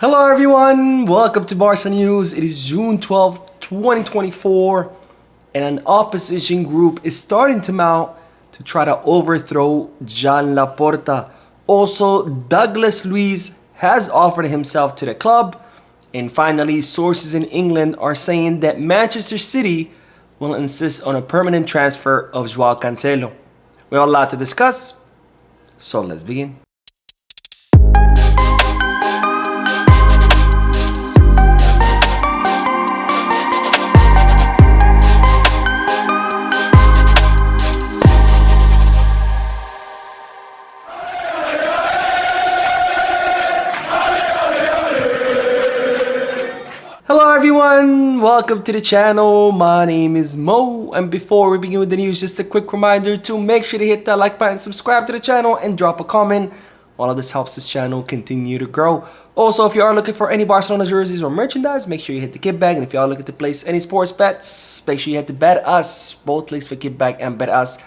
Hello everyone, welcome to Barca News. It is June 12th, 2024, and an opposition group is starting to mount to try to overthrow Joan Laporta. Also, Douglas Luiz has offered himself to the club. And finally, sources in England are saying that Manchester City will insist on a permanent transfer of Joao Cancelo. We have a lot to discuss, so let's begin. Hello everyone, welcome to the channel. My name is Mo, and before we begin with the news, just a quick reminder to make sure to hit that like button, subscribe to the channel, and drop a comment. All of this helps this channel continue to grow. Also, if you are looking for any Barcelona jerseys or merchandise, make sure you hit the kickback. And if you are looking to place any sports bets, make sure you hit the Bet Us. Both links for kickback and Bet Us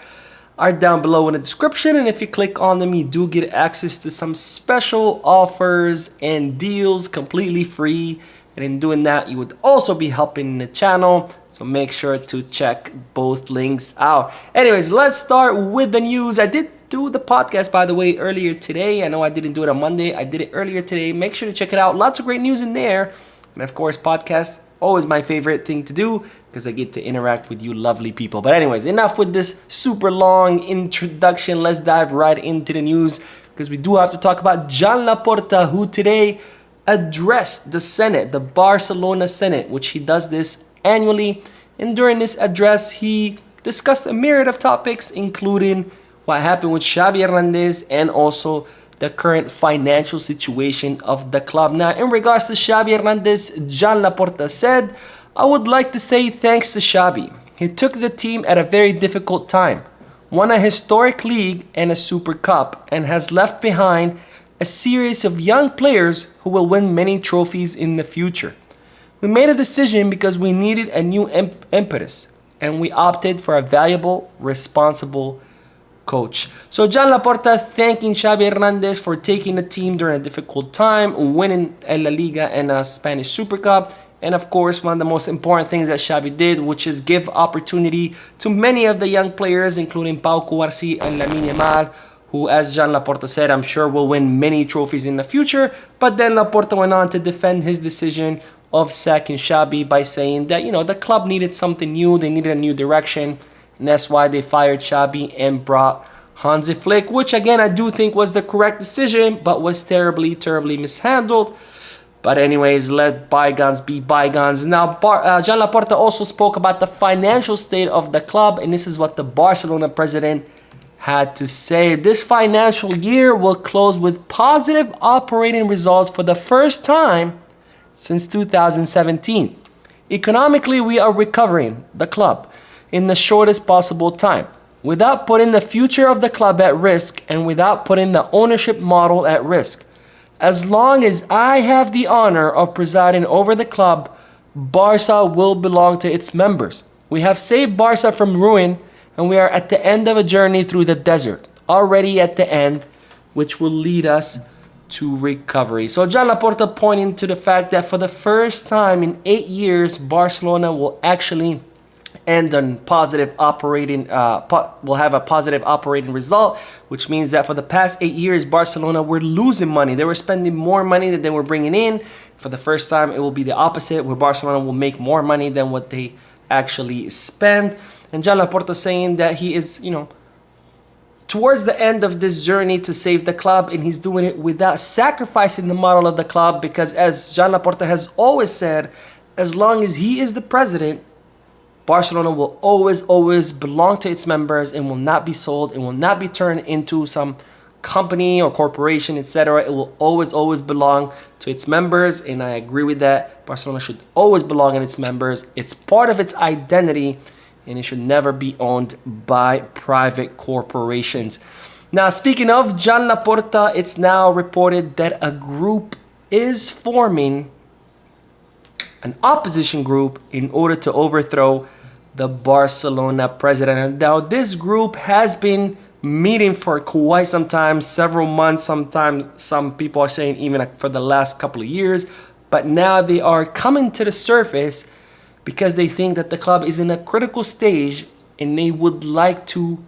are down below in the description, and if you click on them, you do get access to some special offers and deals completely free. And in doing that, you would also be helping the channel. So make sure to check both links out. Anyways, let's start with the news. I did do the podcast, by the way, earlier today. I know I didn't do it on Monday. I did it earlier today. Make sure to check it out. Lots of great news in there. And of course, podcast, always my favorite thing to do because I get to interact with you lovely people. But anyways, enough with this super long introduction. Let's dive right into the news because we do have to talk about Joan Laporta, who today addressed the Senate, the Barcelona Senate, which he does this annually. And during this address, he discussed a myriad of topics, including what happened with Xavi Hernandez and also the current financial situation of the club. Now, in regards to Xavi Hernandez, Joan Laporta said, "I would like to say thanks to Xavi. He took the team at a very difficult time, won a historic league and a Super Cup, and has left behind a series of young players who will win many trophies in the future. We made a decision because we needed a new impetus, and we opted for a valuable, responsible coach." So Joan Laporta thanking Xavi Hernandez for taking the team during a difficult time, winning La Liga and a Spanish Super Cup, and of course, one of the most important things that Xavi did, which is give opportunity to many of the young players, including Pau Cubarsí and Lamine Yamal, who, as Joan Laporta said, I'm sure will win many trophies in the future. But then Laporta went on to defend his decision of sacking Xavi by saying that, the club needed something new, they needed a new direction, and that's why they fired Xavi and brought Hansi Flick, which again I do think was the correct decision, but was terribly, terribly mishandled. But anyways, let bygones be bygones. Now, Joan Laporta also spoke about the financial state of the club, and this is what the Barcelona president had to say. This financial year will close with positive operating results for the first time since 2017. Economically, we are recovering the club in the shortest possible time, without putting the future of the club at risk and without putting the ownership model at risk. As long as I have the honor of presiding over the club, Barca will belong to its members. We have saved Barca from ruin, and we are at the end of a journey through the desert, already at the end, which will lead us to recovery. So Joan Laporta pointing to the fact that for the first time in 8 years, Barcelona will actually end on positive operating, will have a positive operating result, which means that for the past 8 years, Barcelona were losing money. They were spending more money than they were bringing in. For the first time, it will be the opposite, where Barcelona will make more money than what they actually spend. And Joan Laporta saying that he is, towards the end of this journey to save the club, and he's doing it without sacrificing the model of the club, because as Joan Laporta has always said, as long as he is the president, Barcelona will always belong to its members and will not be sold. It will not be turned into some company or corporation, etc. It will always belong to its members, and I agree with that. Barcelona should always belong to its members. It's part of its identity, and it should never be owned by private corporations. Now, speaking of Joan Laporta, it's now reported that a group is forming, an opposition group, in order to overthrow the Barcelona president. And now this group has been meeting for quite some time, several months, sometimes some people are saying even for the last couple of years. But now they are coming to the surface because they think that the club is in a critical stage and they would like to,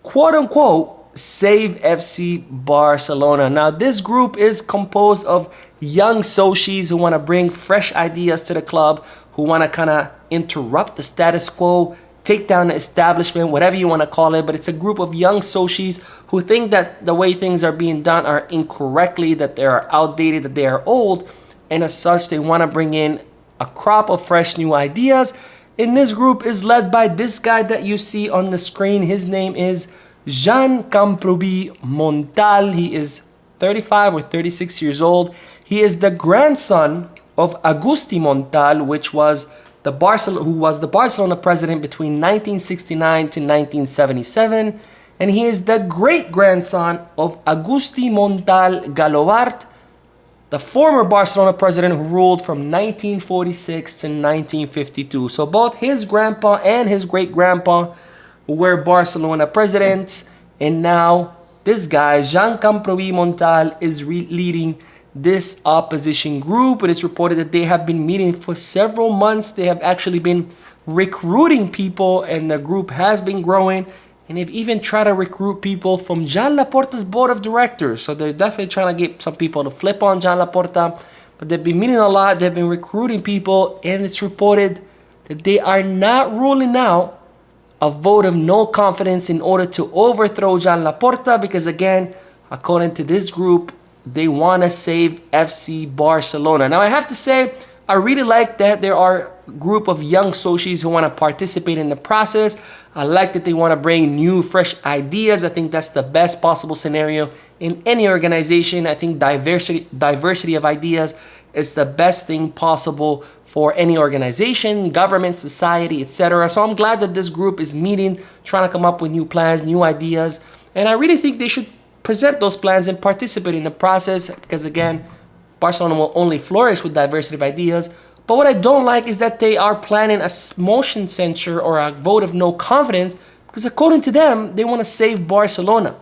quote unquote, save FC Barcelona. Now, this group is composed of young socios who want to bring fresh ideas to the club, who want to kind of interrupt the status quo, take down the establishment, whatever you want to call it. But it's a group of young socios who think that the way things are being done are incorrectly, that they are outdated, that they are old. And as such, they want to bring in a crop of fresh new ideas. And this group is led by this guy that you see on the screen. His name is Joan Montal. He is 35 or 36 years old. He is the grandson of Agustí Montal, which was who was the Barcelona president between 1969 to 1977. And he is the great-grandson of Agustí Montal Galobart, the former Barcelona president who ruled from 1946 to 1952. So both his grandpa and his great-grandpa were Barcelona presidents. And now this guy, Joan Montal, is leading this opposition group. And it's reported that they have been meeting for several months. They have actually been recruiting people, and the group has been growing. And they've even tried to recruit people from Joan Laporta's board of directors. So they're definitely trying to get some people to flip on Joan Laporta. But they've been meeting a lot. They've been recruiting people. And it's reported that they are not ruling out a vote of no confidence in order to overthrow Joan Laporta. Because again, according to this group, they want to save FC Barcelona. Now I have to say, I really like that there are a group of young socios who want to participate in the process. I like that they want to bring new, fresh ideas. I think that's the best possible scenario in any organization. I think diversity of ideas is the best thing possible for any organization, government, society, etc. So I'm glad that this group is meeting, trying to come up with new plans, new ideas. And I really think they should present those plans and participate in the process because, again, Barcelona will only flourish with diversity of ideas. But what I don't like is that they are planning a motion censure or a vote of no confidence because according to them, they want to save Barcelona.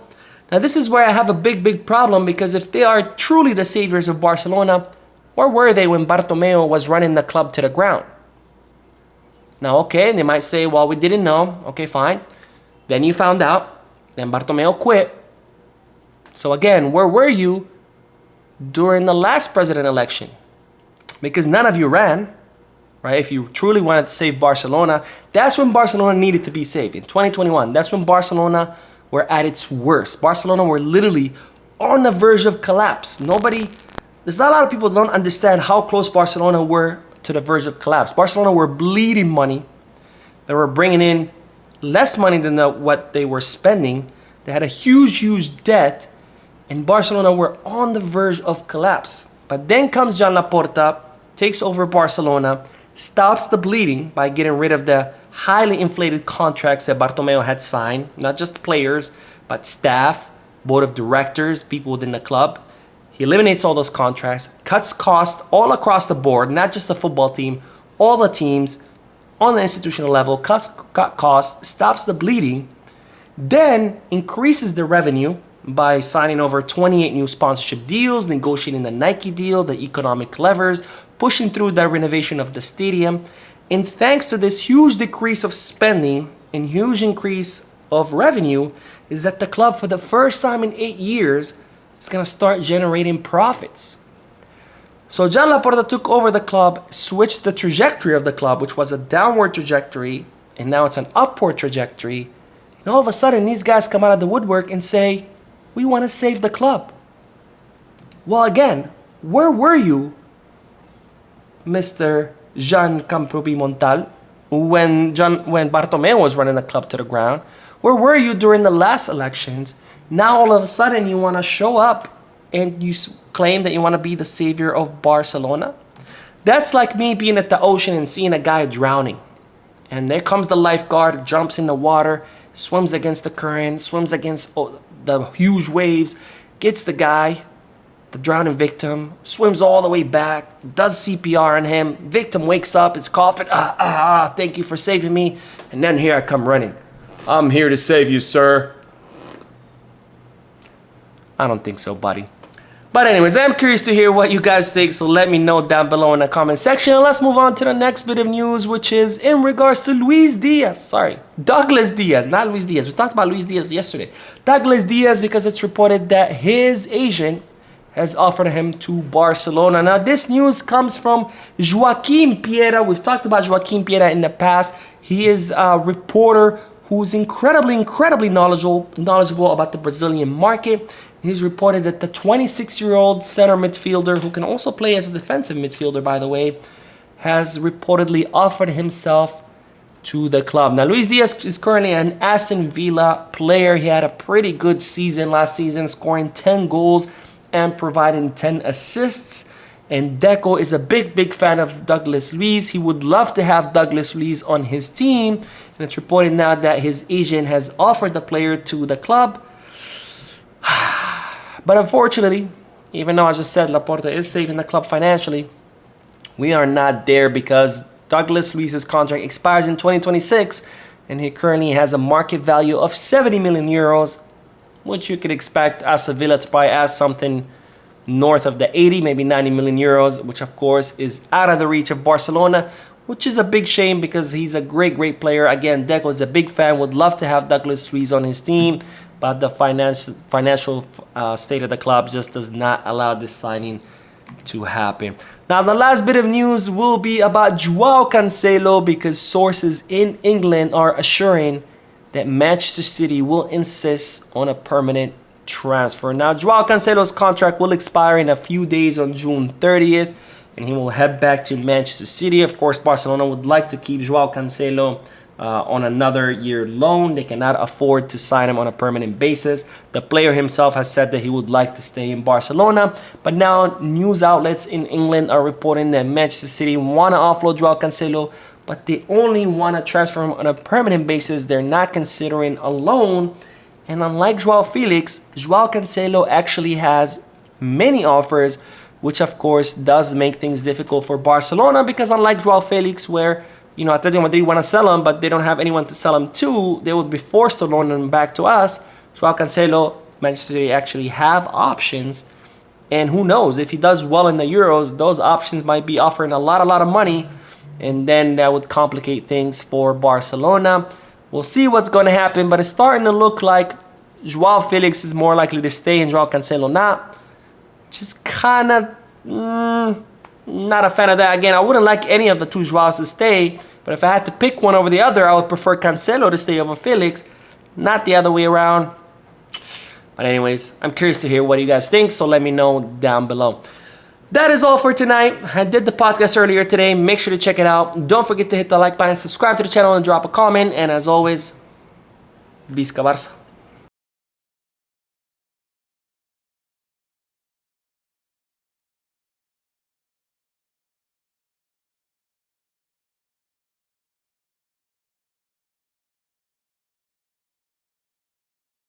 Now, this is where I have a big problem because if they are truly the saviors of Barcelona, where were they when Bartomeu was running the club to the ground? Now, okay, they might say, well, we didn't know. Okay, fine. Then you found out. Then Bartomeu quit. So again, where were you during the last president election? Because none of you ran, right? If you truly wanted to save Barcelona, that's when Barcelona needed to be saved. In 2021, that's when Barcelona were at its worst. Barcelona were literally on the verge of collapse. There's not a lot of people who don't understand how close Barcelona were to the verge of collapse. Barcelona were bleeding money. They were bringing in less money than what they were spending. They had a huge debt. And Barcelona were on the verge of collapse. But then comes Joan Laporta, takes over Barcelona, stops the bleeding by getting rid of the highly inflated contracts that Bartomeu had signed. Not just players, but staff, board of directors, people within the club. He eliminates all those contracts, cuts costs all across the board, not just the football team, all the teams on the institutional level, cut costs, stops the bleeding, then increases the revenue by signing over 28 new sponsorship deals, negotiating the Nike deal, the economic levers, pushing through the renovation of the stadium. And thanks to this huge decrease of spending and huge increase of revenue, is that the club for the first time in 8 years is going to start generating profits. So Joan Laporta took over the club, switched the trajectory of the club, which was a downward trajectory, and now it's an upward trajectory. And all of a sudden, these guys come out of the woodwork and say, we want to save the club. Well, again, where were you, Mr. Joan Montal, when Bartomeu was running the club to the ground? Where were you during the last elections? Now all of a sudden you want to show up and you claim that you want to be the savior of Barcelona? That's like me being at the ocean and seeing a guy drowning. And there comes the lifeguard, jumps in the water, swims against the current, swims against the huge waves, gets the guy, the drowning victim, swims all the way back, does CPR on him. Victim wakes up, is coughing, thank you for saving me. And then here I come running. I'm here to save you, sir. I don't think so, buddy. But anyways, I'm curious to hear what you guys think, so let me know down below in the comment section. Let's move on to the next bit of news, which is in regards to Douglas Diaz, not Luis Diaz. We talked about Luis Diaz yesterday. Douglas Diaz, because it's reported that his agent has offered him to Barcelona. Now, this news comes from Joaquim Piera. We've talked about Joaquim Piera in the past. He is a reporter who's incredibly knowledgeable about the Brazilian market. He's reported that the 26-year-old center midfielder, who can also play as a defensive midfielder, by the way, has reportedly offered himself to the club. Now, Luis Diaz is currently an Aston Villa player. He had a pretty good season last season, scoring 10 goals and providing 10 assists. And Deco is a big fan of Douglas Luiz. He would love to have Douglas Luiz on his team. And it's reported now that his agent has offered the player to the club. But unfortunately, even though I just said Laporta is saving the club financially, we are not there because Douglas Luiz's contract expires in 2026 and he currently has a market value of 70 million euros, which you could expect Aston Villa to probably ask something north of the 80, maybe 90 million euros, which of course is out of the reach of Barcelona, which is a big shame because he's a great player. Again, Deco is a big fan, would love to have Douglas Luiz on his team, but the financial state of the club just does not allow this signing to happen. Now, the last bit of news will be about Joao Cancelo, because sources in England are assuring that Manchester City will insist on a permanent transfer. Now, Joao Cancelo's contract will expire in a few days on June 30th, and he will head back to Manchester City. Of course, Barcelona would like to keep Joao Cancelo on another year loan. They cannot afford to sign him on a permanent basis. The player himself has said that he would like to stay in Barcelona, but now news outlets in England are reporting that Manchester City want to offload Joao Cancelo, but they only want to transfer him on a permanent basis. They're not considering a loan. And unlike Joao Felix, Joao Cancelo actually has many offers, which of course does make things difficult for Barcelona, because unlike Joao Felix, where Atletico Madrid want to sell him, but they don't have anyone to sell him to, they would be forced to loan him back to us. Joao Cancelo, Manchester City actually have options. And who knows, if he does well in the Euros, those options might be offering a lot of money. And then that would complicate things for Barcelona. We'll see what's going to happen, but it's starting to look like Joao Felix is more likely to stay and Joao Cancelo not. Just kind of not a fan of that. Again, I wouldn't like any of the two Joaos to stay, but if I had to pick one over the other, I would prefer Cancelo to stay over Felix, not the other way around. But anyways, I'm curious to hear what you guys think, so let me know down below. That is all for tonight. I did the podcast earlier today. Make sure to check it out. Don't forget to hit the like button, subscribe to the channel, and drop a comment. And as always, Visca Barça.